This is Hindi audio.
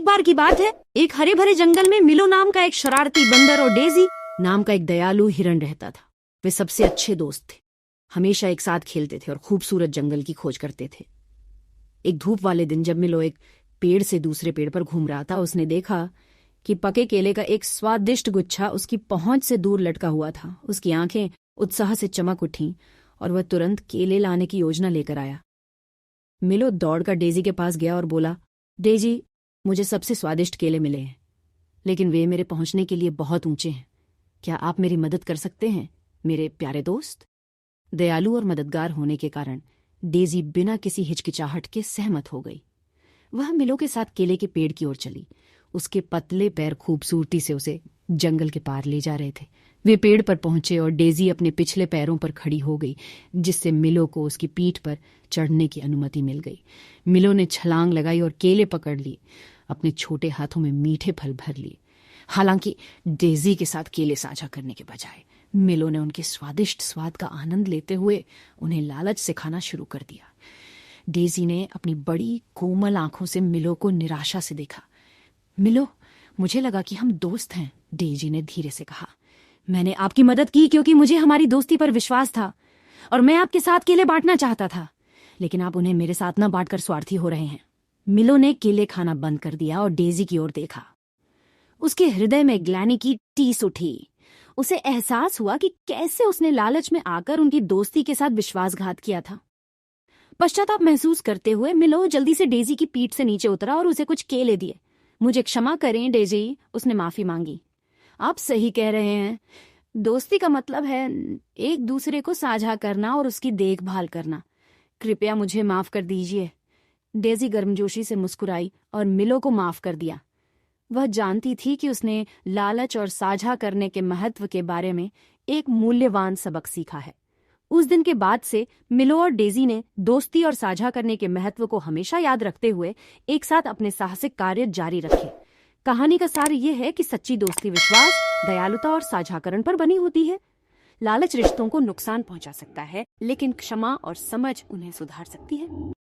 एक बार की बात है, एक हरे भरे जंगल में मिलो नाम का एक शरारती बंदर और डेजी नाम का एक दयालु हिरण रहता था। वे सबसे अच्छे दोस्त थे, हमेशा एक साथ खेलते थे और खूबसूरत जंगल की खोज करते थे। एक धूप वाले दिन जब मिलो एक पेड़ से दूसरे पेड़ पर घूम रहा था, उसने देखा कि पके केले का एक स्वादिष्ट गुच्छा उसकी पहुंच से दूर लटका हुआ था। उसकी आंखें उत्साह से चमक उठीं और वह तुरंत केले लाने की योजना लेकर आया। मिलो दौड़कर डेजी के पास गया और बोला, डेजी, मुझे सबसे स्वादिष्ट केले मिले हैं, लेकिन वे मेरे पहुंचने के लिए बहुत ऊंचे हैं। क्या आप मेरी मदद कर सकते हैं, मेरे प्यारे दोस्त? दयालु और मददगार होने के कारण डेजी बिना किसी हिचकिचाहट के सहमत हो गई। वह मिलो के साथ केले के पेड़ की ओर चली। उसके पतले पैर खूबसूरती से उसे जंगल के पार ले जा रहे थे। वे पेड़ पर पहुंचे और डेजी अपने पिछले पैरों पर खड़ी हो गई, जिससे मिलो को उसकी पीठ पर चढ़ने की अनुमति मिल गई। मिलो ने छलांग लगाई और केले पकड़ लिए। अपने छोटे हाथों में मीठे फल भर लिए। हालांकि डेजी के साथ केले साझा करने के बजाय मिलो ने उनके स्वादिष्ट स्वाद का आनंद लेते हुए उन्हें लालच से खाना शुरू कर दिया। डेजी ने अपनी बड़ी कोमल आंखों से मिलो को निराशा से देखा। मिलो, मुझे लगा कि हम दोस्त हैं, डेजी ने धीरे से कहा। मैंने आपकी मदद की क्योंकि मुझे हमारी दोस्ती पर विश्वास था और मैं आपके साथ केले बांटना चाहता था, लेकिन आप उन्हें मेरे साथ न बांटकर स्वार्थी हो रहे हैं। मिलो ने केले खाना बंद कर दिया और डेजी की ओर देखा। उसके हृदय में ग्लानि की टीस उठी। उसे एहसास हुआ कि कैसे उसने लालच में आकर उनकी दोस्ती के साथ विश्वासघात किया था। पश्चाताप महसूस करते हुए मिलो जल्दी से डेजी की पीठ से नीचे उतरा और उसे कुछ केले दिए। मुझे क्षमा करें डेजी, उसने माफी मांगी। आप सही कह रहे हैं, दोस्ती का मतलब है एक दूसरे को साझा करना और उसकी देखभाल करना। कृपया मुझे माफ कर दीजिए। डेजी गर्मजोशी से मुस्कुराई और मिलो को माफ कर दिया। वह जानती थी कि उसने लालच और साझा करने के महत्व के बारे में एक मूल्यवान सबक सीखा है। उस दिन के बाद से मिलो और डेजी ने दोस्ती और साझा करने के महत्व को हमेशा याद रखते हुए एक साथ अपने साहसिक कार्य जारी रखे। कहानी का सार ये है कि सच्ची दोस्ती विश्वास, दयालुता और साझाकरण पर बनी होती है। लालच रिश्तों को नुकसान पहुंचा सकता है, लेकिन क्षमा और समझ उन्हें सुधार सकती है।